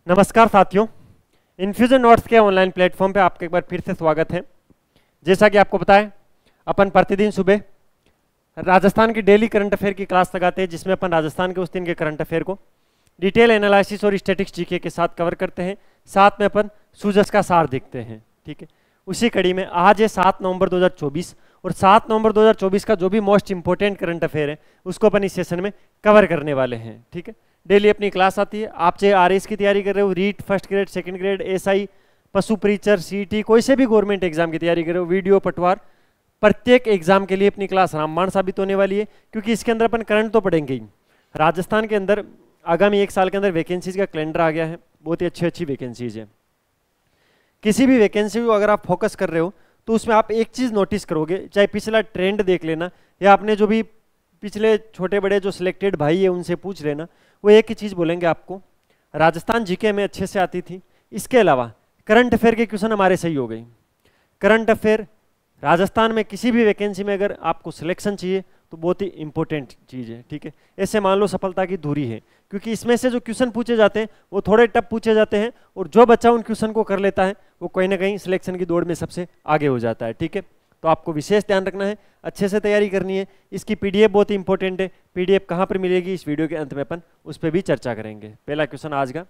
नमस्कार साथियों, infusion notes के ऑनलाइन प्लेटफॉर्म पे आपका एक बार फिर से स्वागत है। जैसा कि आपको पता है, अपन प्रतिदिन सुबह राजस्थान की डेली करंट अफेयर की क्लास लगाते हैं, जिसमें अपन राजस्थान के उस दिन के करंट अफेयर को डिटेल एनालिसिस और स्टैटिक्स जीके के साथ कवर करते हैं। साथ में अपन सूजस का सार देखते हैं। ठीक है, उसी कड़ी में आज है 7 नवंबर 2024 और 7 नवंबर 2024 का जो भी मोस्ट इंपॉर्टेंट करंट अफेयर है उसको अपन इस सेशन में कवर करने वाले हैं। ठीक है, डेली अपनी क्लास आती है। आप चाहे आरएस की तैयारी कर रहे हो, REET first grade, second grade, SI, पशु परीक्षर, सीटी, कोई से भी गवर्नमेंट एग्जाम की तैयारी कर रहे हो, वीडियो, पटवार, प्रत्येक एग्जाम के लिए अपनी क्लास रामबाण साबित होने वाली है। क्योंकि इसके अंदर अपन करंट तो पढ़ेंगे ही। राजस्थान के अंदर आगामी 1 साल के अंदर वैकेंसीज का कैलेंडर आ गया है। बहुत ही अच्छी अच्छी वैकेंसीज है। किसी भी वैकेंसी को अगर आप फोकस कर रहे हो तो उसमें आप एक चीज नोटिस करोगे, चाहे पिछला ट्रेंड देख लेना या आपने जो भी पिछले छोटे बड़े जो सिलेक्टेड भाई है उनसे पूछ लेना, वो एक ही चीज बोलेंगे आपको, राजस्थान जीके में अच्छे से आती थी। इसके अलावा करंट अफेयर के क्वेश्चन हमारे सही हो गए। करंट अफेयर राजस्थान में किसी भी वैकेंसी में अगर आपको सिलेक्शन चाहिए तो बहुत ही इंपॉर्टेंट चीज़ है। ठीक है, ऐसे मान लो सफलता की धुरी है, क्योंकि इसमें से जो क्वेश्चन पूछे जाते हैं वो थोड़े टफ पूछे जाते हैं और जो बच्चा उन क्वेश्चन को कर लेता है वो कहीं ना कहीं सिलेक्शन की दौड़ में सबसे आगे हो जाता है। ठीक है, तो आपको विशेष ध्यान रखना है, अच्छे से तैयारी करनी है। इसकी पीडीएफ बहुत ही इंपॉर्टेंट है। पीडीएफ कहाँ पर मिलेगी, इस वीडियो के अंत में अपन उस पर भी चर्चा करेंगे। पहला क्वेश्चन आज का,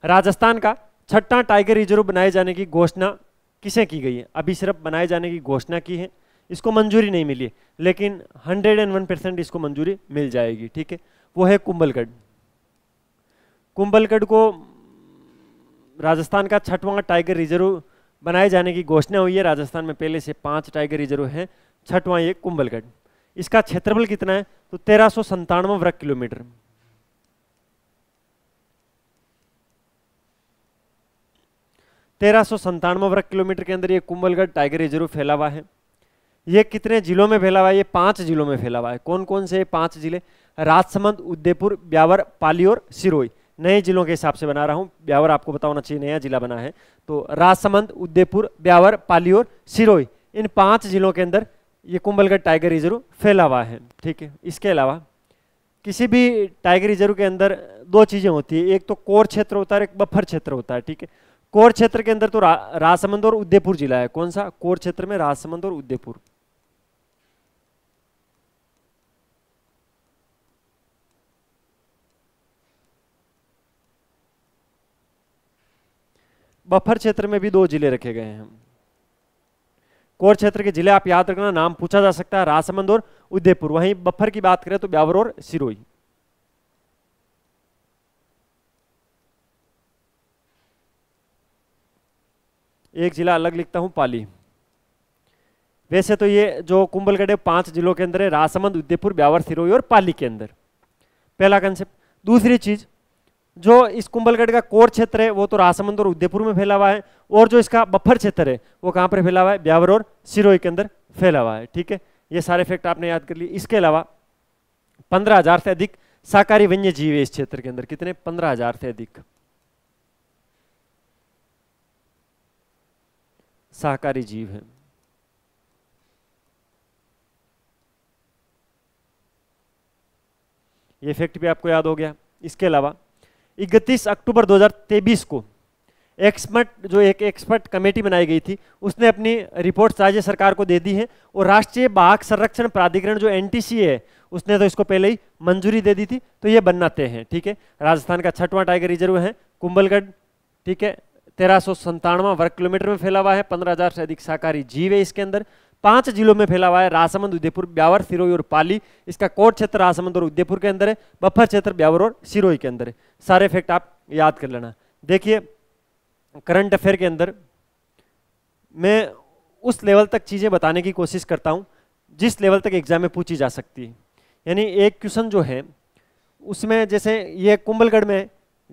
राजस्थान का 6ठा टाइगर रिजर्व बनाए जाने की घोषणा किसे की गई है? अभी सिर्फ बनाए जाने की घोषणा की है, इसको मंजूरी नहीं मिली है, लेकिन 101% इसको मंजूरी मिल जाएगी। ठीक है, वो है कुंभलगढ़। कुंभलगढ़ को राजस्थान का 6वां टाइगर रिजर्व बनाए जाने की घोषणा हुई है। राजस्थान में पहले से 5 टाइगर रिजर्व हैं, 6वां ये कुंभलगढ़। इसका क्षेत्रफल कितना है? तो 1397 वर्ग किलोमीटर। वर्ग किलोमीटर के अंदर ये कुंभलगढ़ टाइगर रिजर्व फैला हुआ है। ये कितने जिलों में फैला हुआ है? ये 5 जिलों में फैला हुआ है। कौन कौन से 5 जिले? राजसमंद, उदयपुर, ब्यावर, पाली और सिरोही। नए जिलों के हिसाब से बना रहा हूं, ब्यावर आपको पता होना चाहिए नया जिला बना है। तो राजसमंद, उदयपुर, ब्यावर, पाली और सिरोही, इन 5 जिलों के अंदर ये कुंभलगढ़ टाइगर रिजर्व फैला हुआ है। ठीक है, इसके अलावा किसी भी टाइगर रिजर्व के अंदर 2 चीजें होती है, एक तो कोर क्षेत्र होता है, एक बफर क्षेत्र होता है। ठीक है, कोर क्षेत्र के अंदर तो राजसमंद और उदयपुर जिला है। कौन सा? कोर क्षेत्र में राजसमंद और उदयपुर। बफर क्षेत्र में भी 2 जिले रखे गए हैं। कोर क्षेत्र के जिले आप याद रखना, नाम पूछा जा सकता है, राजसमंद और उदयपुर। वहीं बफर की बात करें तो ब्यावर और सिरोही। एक जिला अलग लिखता हूं, पाली। वैसे तो ये जो कुंभलगढ़ 5 जिलों के अंदर है, राजसमंद, उदयपुर, ब्यावर, सिरोही और पाली के अंदर। पहला कंसेप्ट। दूसरी चीज, जो इस कुंभलगढ़ का कोर क्षेत्र है वो तो राजसमंद और उदयपुर में फैला हुआ है, और जो इसका बफर क्षेत्र है वो कहां पर फैला हुआ है? ब्यावर और सिरोही के अंदर फैला हुआ है। ठीक है, ये सारे फैक्ट आपने याद कर लिए। इसके अलावा 15,000 से अधिक शाकाहारी वन्य जीव है इस क्षेत्र के अंदर। कितने? 15,000 से अधिक शाकाहारी जीव है। ये फैक्ट भी आपको याद हो गया। इसके अलावा 31 अक्टूबर 2023 को एक एक्सपर्ट कमेटी बनाई गई थी, उसने अपनी रिपोर्ट राज्य सरकार को दे दी है। और राष्ट्रीय बाघ संरक्षण प्राधिकरण जो एनटीसी है, उसने तो इसको पहले ही मंजूरी दे दी थी, तो ये बनना तय है। ठीक है, राजस्थान का 6वां टाइगर रिजर्व है कुंभलगढ़। ठीक है, 1397 वर्ग किलोमीटर में फैला हुआ है, 15,000 से अधिक शाकाहारी जीव है इसके अंदर, 5 जिलों में फैला हुआ है, राजसमंद, उदयपुर, ब्यावर, सिरोही और पाली। इसका कोर क्षेत्र राजसमंद और उदयपुर के अंदर है, बफर क्षेत्र ब्यावर और सिरोही के अंदर है। सारे फैक्ट आप याद कर लेना। देखिए, करंट अफेयर के अंदर मैं उस लेवल तक चीजें बताने की कोशिश करता हूं जिस लेवल तक एग्जाम में पूछी जा सकती है। यानी एक क्वेश्चन जो है उसमें, जैसे ये कुंभलगढ़ में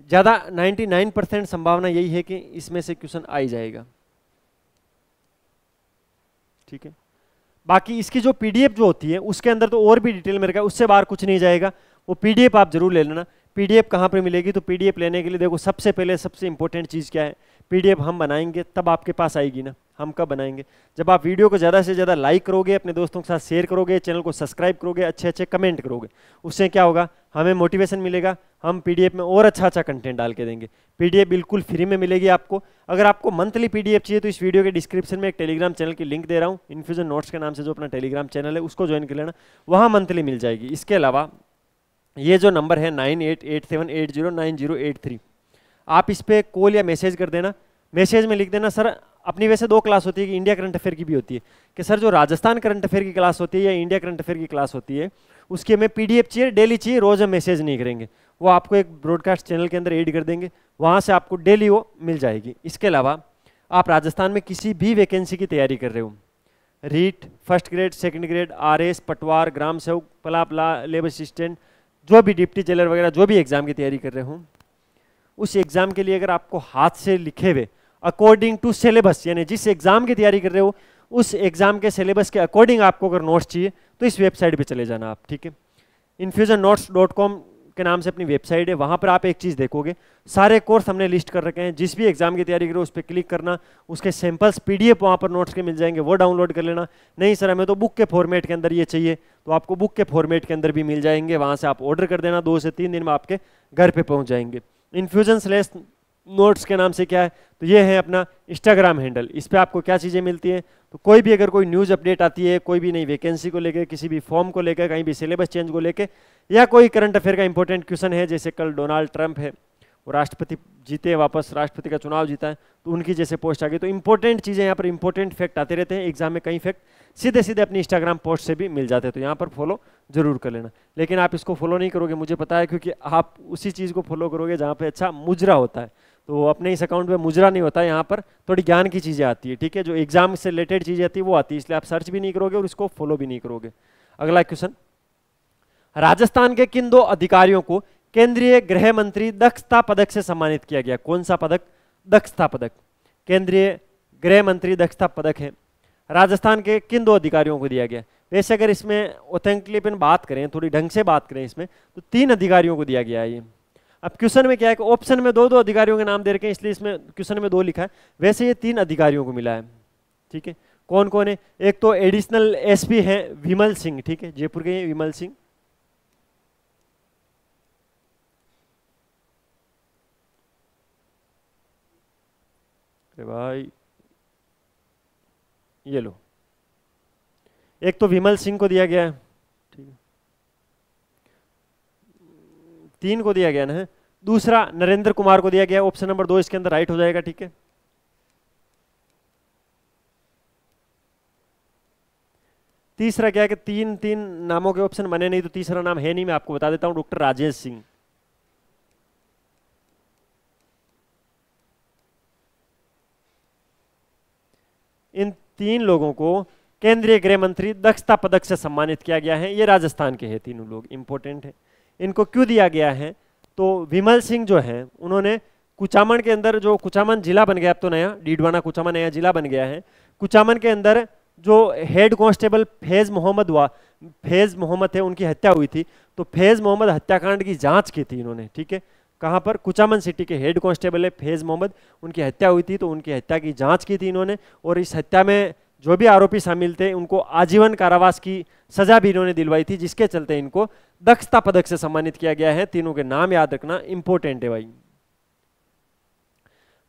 ज्यादा 99% संभावना यही है कि इसमें से क्वेश्चन आ ही जाएगा। ठीक है, बाकी इसकी जो पीडीएफ जो होती है उसके अंदर तो और भी डिटेल में रखा है, उससे बाहर कुछ नहीं जाएगा। वो पीडीएफ आप जरूर ले लेना। पीडीएफ कहाँ पर मिलेगी, तो पीडीएफ लेने के लिए देखो सबसे पहले सबसे इंपॉर्टेंट चीज़ क्या है, पीडीएफ हम बनाएंगे तब आपके पास आएगी ना। हम कब बनाएंगे, जब आप वीडियो को ज़्यादा से ज़्यादा लाइक करोगे, अपने दोस्तों के साथ शेयर करोगे, चैनल को सब्सक्राइब करोगे, अच्छे अच्छे कमेंट करोगे, उससे क्या होगा, हमें मोटिवेशन मिलेगा, हम पीडीएफ में और अच्छा अच्छा कंटेंट डाल के देंगे। पीडीएफ बिल्कुल फ्री में मिलेगी आपको। अगर आपको मंथली पीडीएफ चाहिए तो इस वीडियो के डिस्क्रिप्शन में एक टेलीग्राम चैनल की लिंक दे रहा हूँ, इन्फ्यूजन नोट्स के नाम से जो अपना टेलीग्राम चैनल है उसको ज्वाइन कर लेना, वहाँ मंथली मिल जाएगी। इसके अलावा ये जो नंबर है 9887809083, आप इस पर कॉल या मैसेज कर देना। मैसेज में लिख देना, सर अपनी वैसे दो क्लास होती है कि इंडिया करंट अफेयर की भी होती है, कि सर जो राजस्थान करंट अफेयर की क्लास होती है या इंडिया करंट अफेयर की क्लास होती है उसकी हमें पीडीएफ चाहिए, डेली चाहिए, रोज हम मैसेज नहीं करेंगे, वो आपको एक ब्रॉडकास्ट चैनल के अंदर ऐड कर देंगे, वहाँ से आपको डेली वो मिल जाएगी। इसके अलावा आप राजस्थान में किसी भी वैकेंसी की तैयारी कर रहे हो, REET, first grade, second grade, RAS, पटवार, ग्राम सेवक, पला, लेबर असिस्टेंट, जो भी डिप्टी जेलर वगैरह जो भी एग्जाम की तैयारी कर रहे हो, उस एग्जाम के लिए अगर आपको हाथ से लिखे हुए अकॉर्डिंग टू सिलेबस, यानी जिस एग्जाम की तैयारी कर रहे हो उस एग्जाम के सिलेबस के अकॉर्डिंग आपको अगर नोट्स चाहिए तो इस वेबसाइट पे चले जाना आप, ठीक है। infusionnotes.com के नाम से अपनी वेबसाइट है, वहाँ पर आप एक चीज़ देखोगे, सारे कोर्स हमने लिस्ट कर रखे हैं, जिस भी एग्जाम की तैयारी करो उस पर क्लिक करना, उसके सैंपल्स पीडीएफ वहाँ पर नोट्स के मिल जाएंगे, वो डाउनलोड कर लेना। नहीं सर हमें तो बुक के फॉर्मेट के अंदर ये चाहिए, तो आपको बुक के फॉर्मेट के अंदर भी मिल जाएंगे, वहाँ से आप ऑर्डर कर देना, 2 से 3 दिन में आपके घर पर पहुँच जाएंगे। infusion/notes के नाम से क्या है, तो ये है अपना इंस्टाग्राम हैंडल, इस पे आपको क्या चीज़ें मिलती हैं, तो कोई भी अगर कोई न्यूज़ अपडेट आती है, कोई भी नई वैकेंसी को लेकर, किसी भी फॉर्म को लेकर, कहीं भी सिलेबस चेंज को लेकर, या कोई करंट अफेयर का इंपॉर्टेंट क्वेश्चन है, जैसे कल डोनाल्ड ट्रंप है वो राष्ट्रपति जीते, वापस राष्ट्रपति का चुनाव जीता है, तो उनकी जैसे पोस्ट आ गई, तो इंपॉर्टेंट चीज़ें यहाँ पर इंपॉर्टेंट फैक्ट आते रहते हैं एग्जाम में, कई फैक्ट सीधे सीधे अपनी इंस्टाग्राम पोस्ट से भी मिल जाते हैं, तो यहाँ पर फॉलो जरूर कर लेना। लेकिन आप इसको फॉलो नहीं करोगे, मुझे पता है, क्योंकि आप उसी चीज़ को फॉलो करोगे जहाँ पे अच्छा मुजरा होता है, तो अपने इस अकाउंट पे मुजरा नहीं होता है, यहाँ पर थोड़ी ज्ञान की चीज़ें आती है, ठीक है, जो एग्जाम से रिलेटेड चीज़ें आती है वो आती है, इसलिए आप सर्च भी नहीं करोगे और इसको फॉलो भी नहीं करोगे। अगला क्वेश्चन, राजस्थान के किन 2 अधिकारियों को केंद्रीय गृह मंत्री दक्षता पदक से सम्मानित किया गया? कौन सा पदक? दक्षता पदक, केंद्रीय गृह मंत्री दक्षता पदक है, राजस्थान के किन 2 अधिकारियों को दिया गया? वैसे अगर इसमें ऑथेंटिकली बात करें, थोड़ी ढंग से बात करें इसमें, तो 3 अधिकारियों को दिया गया है ये। अब क्वेश्चन में क्या है कि ऑप्शन में 2 अधिकारियों के नाम दे रखे हैं, इसलिए इसमें क्वेश्चन में 2 लिखा है, वैसे ये 3 अधिकारियों को मिला है, ठीक है। कौन कौन है? एक तो एडिशनल एसपी है विमल सिंह, ठीक है, जयपुर के विमल सिंह, भाई ये लो, एक तो विमल सिंह को दिया गया है, ठीक है, 3 को दिया गया ना है, दूसरा नरेंद्र कुमार को दिया गया, ऑप्शन नंबर 2 इसके अंदर राइट हो जाएगा, ठीक है। तीसरा क्या है कि 3 नामों के ऑप्शन बने नहीं, तो तीसरा नाम है नहीं, मैं आपको बता देता हूं, डॉक्टर राजेश सिंह। इन 3 लोगों को केंद्रीय गृह मंत्री दक्षता पदक से सम्मानित किया गया है, ये राजस्थान के हैं, तीनों लोग इंपॉर्टेंट है। इनको क्यों दिया गया है, तो विमल सिंह जो है उन्होंने कुचामन के अंदर, जो कुचामन जिला बन गया अब तो नया, डीडवाना कुचामन नया जिला बन गया है, कुचामन के अंदर जो हेड कांस्टेबल फैज मोहम्मद थे, उनकी हत्या हुई थी, तो फैज मोहम्मद हत्याकांड की जांच की थी इन्होंने, ठीक है। कहाँ पर? कुचामन सिटी के हेड कांस्टेबल है फैज मोहम्मद, उनकी हत्या हुई थी, तो उनकी हत्या की जांच की थी इन्होंने, और इस हत्या में जो भी आरोपी शामिल थे उनको आजीवन कारावास की सजा भी इन्होंने दिलवाई थी, जिसके चलते इनको दक्षता पदक से सम्मानित किया गया है। तीनों के नाम याद रखना, इंपॉर्टेंट है भाई।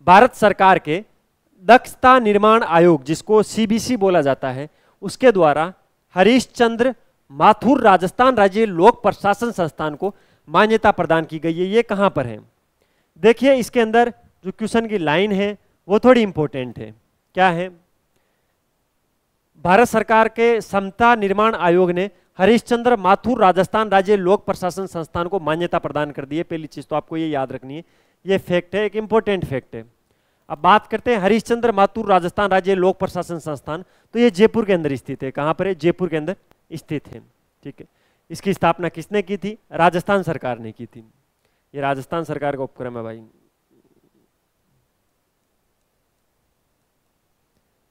भारत सरकार के दक्षता निर्माण आयोग, जिसको सीबीसी बोला जाता है, उसके द्वारा हरीशचंद्र माथुर राजस्थान राज्य लोक प्रशासन संस्थान को मान्यता प्रदान की गई है। ये कहां पर है? देखिए इसके अंदर जो क्वेश्चन की लाइन है वो थोड़ी इंपॉर्टेंट है। क्या है? भारत सरकार के समता निर्माण आयोग ने हरीशचंद्र माथुर राजस्थान राज्य लोक प्रशासन संस्थान को मान्यता प्रदान कर दी है। पहली चीज तो आपको ये याद रखनी है, ये फैक्ट है, एक इंपॉर्टेंट फैक्ट है। अब बात करते हैं हरीशचंद्र माथुर राजस्थान राज्य लोक प्रशासन संस्थान, तो ये जयपुर के अंदर स्थित है। कहां पर है? जयपुर के अंदर स्थित है। ठीक है, इसकी स्थापना किसने की थी? राजस्थान सरकार ने की थी। ये राजस्थान सरकार का उपक्रम है भाई।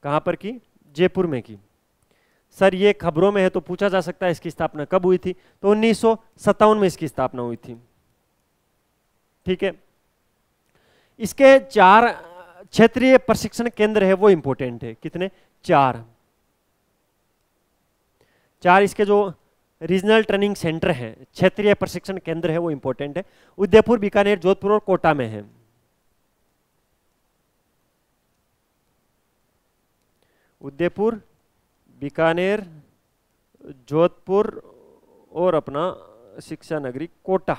कहां पर की? जयपुर में की। सर ये खबरों में है तो पूछा जा सकता है इसकी स्थापना कब हुई थी? तो 1957 में इसकी स्थापना हुई थी। ठीक है। इसके 4 क्षेत्रीय प्रशिक्षण केंद्र है वो इंपॉर्टेंट है। कितने? 4 इसके जो रीजनल ट्रेनिंग सेंटर है, क्षेत्रीय प्रशिक्षण केंद्र है वो इंपॉर्टेंट है। उदयपुर, बीकानेर, जोधपुर और कोटा में है। उदयपुर, बीकानेर, जोधपुर और अपना शिक्षा नगरी कोटा।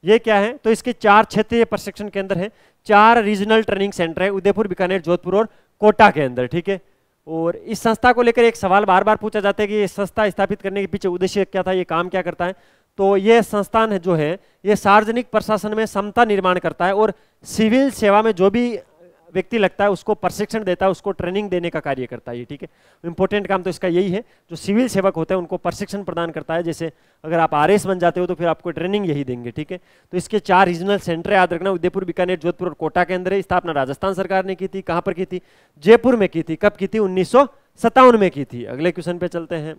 ये क्या है? तो इसके 4 क्षेत्रीय प्रशिक्षण केंद्र हैं, 4 रीजनल ट्रेनिंग सेंटर है उदयपुर, बीकानेर, जोधपुर और कोटा के अंदर। ठीक है। और इस संस्था को लेकर एक सवाल बार बार पूछा जाता है कि ये संस्था स्थापित करने के पीछे उद्देश्य क्या था, ये काम क्या करता है। तो ये संस्थान जो है ये सार्वजनिक प्रशासन में समता निर्माण करता है और सिविल सेवा में जो भी व्यक्ति लगता है उसको प्रशिक्षण देता है, उसको ट्रेनिंग देने का कार्य करता है। ठीक है। इंपॉर्टेंट काम तो इसका यही है, जो सिविल सेवक होते हैं उनको प्रशिक्षण प्रदान करता है। जैसे अगर आप आरएस बन जाते हो तो फिर आपको ट्रेनिंग यही देंगे। ठीक है। तो इसके 4 रीजनल सेंटर याद रखना, उदयपुर, बीकानेर, जोधपुर और कोटा के अंदर है। स्थापना राजस्थान सरकार ने की थी। कहां पर की थी? जयपुर में की थी। कब की थी? 1957 में की थी। अगले क्वेश्चन पे चलते हैं।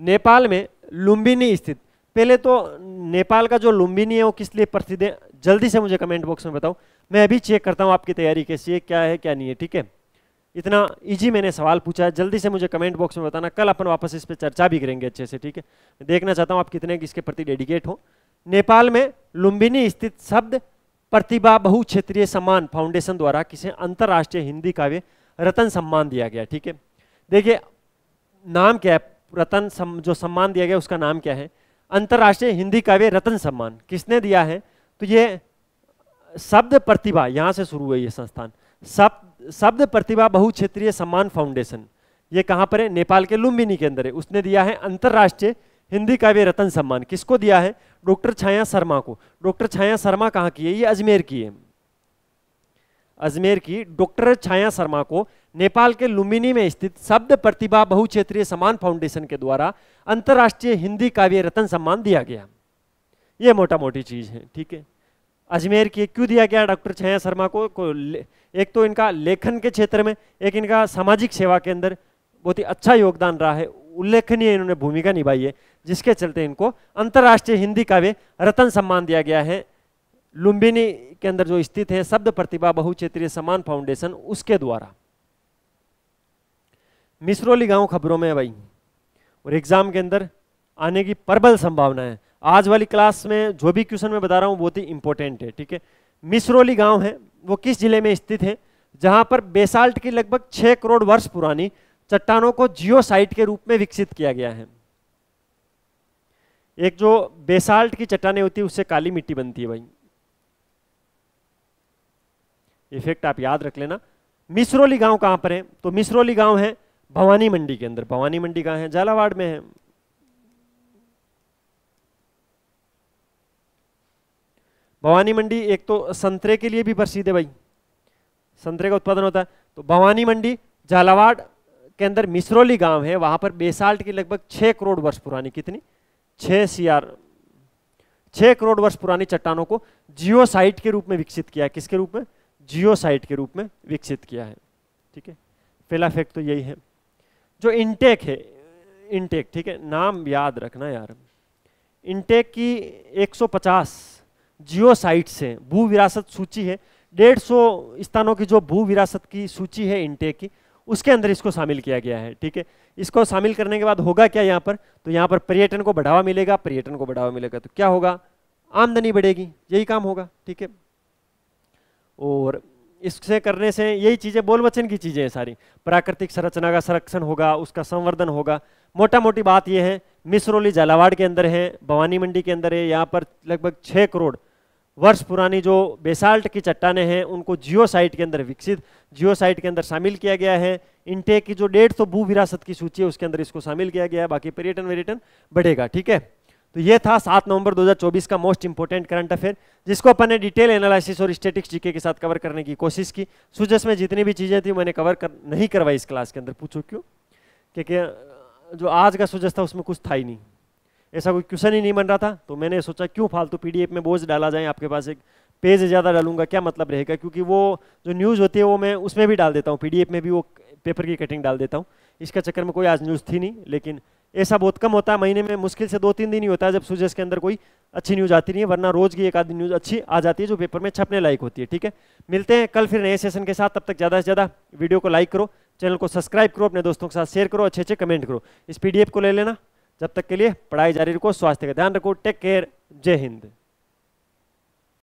नेपाल में लुम्बिनी स्थित, पहले तो नेपाल का जो लुम्बिनी है वो किस लिए प्रसिद्ध है, जल्दी से मुझे कमेंट बॉक्स में बताओ। मैं अभी चेक करता हूँ आपकी तैयारी कैसी है, क्या है क्या नहीं है। ठीक है। इतना इजी मैंने सवाल पूछा है, जल्दी से मुझे कमेंट बॉक्स में बताना। कल अपन वापस इस पर चर्चा भी करेंगे अच्छे से। ठीक है। मैं देखना चाहता हूँ आप कितने इसके प्रति डेडिकेट हो। नेपाल में लुम्बिनी स्थित शब्द प्रतिभा बहुक्षेत्रीय सम्मान फाउंडेशन द्वारा किसे अंतर्राष्ट्रीय हिंदी काव्य रत्न सम्मान दिया गया। ठीक है। देखिए नाम क्या है, रत्न जो सम्मान दिया गया उसका नाम क्या है? अंतर्राष्ट्रीय हिंदी काव्य रत्न सम्मान। किसने दिया है? तो ये शब्द प्रतिभा, यहां से शुरू हुई ये संस्थान, शब्द प्रतिभा बहुक्षेत्रीय सम्मान फाउंडेशन। ये कहां पर है? नेपाल के लुम्बिनी के अंदर है। उसने दिया है अंतर्राष्ट्रीय हिंदी काव्य रत्न सम्मान। किसको दिया है? डॉक्टर छाया शर्मा को। डॉक्टर छाया शर्मा कहां की है? ये अजमेर की है। अजमेर की डॉक्टर छाया शर्मा को नेपाल के लुम्बिनी में स्थित शब्द प्रतिभा बहुक्षेत्रीय सम्मान फाउंडेशन के द्वारा अंतर्राष्ट्रीय हिंदी काव्य रत्न सम्मान दिया गया। ये मोटा मोटी चीज है। ठीक है। अजमेर की क्यों दिया गया डॉक्टर छाया शर्मा को? एक तो इनका लेखन के क्षेत्र में, एक इनका सामाजिक सेवा के अंदर बहुत ही अच्छा योगदान रहा है, उल्लेखनीय इन्होंने भूमिका निभाई है, जिसके चलते इनको अंतर्राष्ट्रीय हिंदी काव्य रत्न सम्मान दिया गया है। लुम्बिनी के अंदर जो स्थित है शब्द प्रतिभा बहुक्षेत्रीय सम्मान फाउंडेशन, उसके द्वारा। मिसरोली गांव खबरों में है भाई, और एग्जाम के अंदर आने की प्रबल संभावना है। आज वाली क्लास में जो भी क्वेश्चन मैं बता रहा हूं बहुत ही इंपॉर्टेंट है। ठीक है। मिसरोली गांव है वो किस जिले में स्थित है? जहां पर बेसाल्ट की लगभग 6 करोड़ वर्ष पुरानी चट्टानों को जियोसाइट के रूप में विकसित किया गया है। एक जो बेसाल्ट की चट्टानें होती है उससे काली मिट्टी बनती है भाई, इफेक्ट आप याद रख लेना। मिसरोली गांव कहां पर है? तो मिसरोली गांव है भवानी मंडी के अंदर। भवानी मंडी कहां है? झालावाड़ में है। भवानी मंडी एक तो संतरे के लिए भी प्रसिद्ध है भाई, संतरे का उत्पादन होता है। तो भवानी मंडी झालावाड़ के अंदर मिसरोली गांव है, वहां पर बेसाल्ट की लगभग 6 करोड़ वर्ष पुरानी, कितनी? 6 करोड़ वर्ष पुरानी चट्टानों को जियोसाइट के रूप में विकसित किया है। किसके रूप में? जियोसाइट के रूप में विकसित किया है। ठीक है। पहला फैक्ट तो यही है। जो इंटेक है, इंटेक, ठीक है, नाम याद रखना यार। इंटेक की 150 जियोसाइट से भू विरासत सूची है, 150 स्थानों की जो भू विरासत की सूची है इंटेक की, उसके अंदर इसको शामिल किया गया है। ठीक है। इसको शामिल करने के बाद होगा क्या यहाँ पर? तो यहाँ पर पर्यटन को बढ़ावा मिलेगा। पर्यटन को बढ़ावा मिलेगा तो क्या होगा? आमदनी बढ़ेगी, यही काम होगा। ठीक है। और इससे करने से यही चीजें बोल वचन की चीजें हैं सारी। प्राकृतिक संरचना का संरक्षण होगा, उसका संवर्धन होगा। मोटा मोटी बात यह है, मिसरोली झालावाड़ के अंदर है, भवानी मंडी के अंदर है। यहाँ पर लगभग 6 करोड़ वर्ष पुरानी जो बेसाल्ट की चट्टानें हैं उनको जियोसाइट के अंदर विकसित, जियोसाइट के अंदर शामिल किया गया है। इंटेक की जो 150 भू विरासत की सूची है उसके अंदर इसको शामिल किया गया है। बाकी पर्यटन बढ़ेगा। ठीक है। तो ये था 7 नवंबर 2024 का मोस्ट इंपोर्टेंट करंट अफेयर, जिसको अपन ने डिटेल एनालिसिस और स्टैटिक्स जीके के साथ कवर करने की कोशिश की। सुजस में जितनी भी चीजें थी मैंने नहीं करवाई इस क्लास के अंदर। पूछो क्यों? क्योंकि जो आज का सुजस था उसमें कुछ था ही नहीं, ऐसा कोई क्वेश्चन ही नहीं बन रहा था। तो मैंने सोचा क्यों फालतू पीडीएफ में बोझ डाला जाए, आपके पास एक पेज ज़्यादा डालूंगा क्या मतलब रहेगा, क्योंकि वो जो न्यूज़ होती है वो मैं उसमें भी डाल देता हूँ, पीडीएफ में भी वो पेपर की कटिंग डाल देता हूँ। इसके चक्कर में कोई आज न्यूज़ थी नहीं, लेकिन ऐसा बहुत कम होता है, महीने में मुश्किल से 2-3 दिन ही होता है जब सूजस के अंदर कोई अच्छी न्यूज़ आती नहीं है, वरना रोज की एक आधी न्यूज़ अच्छी आ जाती है जो पेपर में छपने लायक होती है। ठीक है, मिलते हैं कल फिर नए सेशन के साथ। तब तक ज़्यादा से ज़्यादा वीडियो को लाइक करो, चैनल को सब्सक्राइब करो, अपने दोस्तों के साथ शेयर करो, अच्छे अच्छे कमेंट करो। इस PDF को ले लेना। जब तक के लिए पढ़ाई जारी रखो, स्वास्थ्य का ध्यान रखो, टेक केयर, जय हिंद।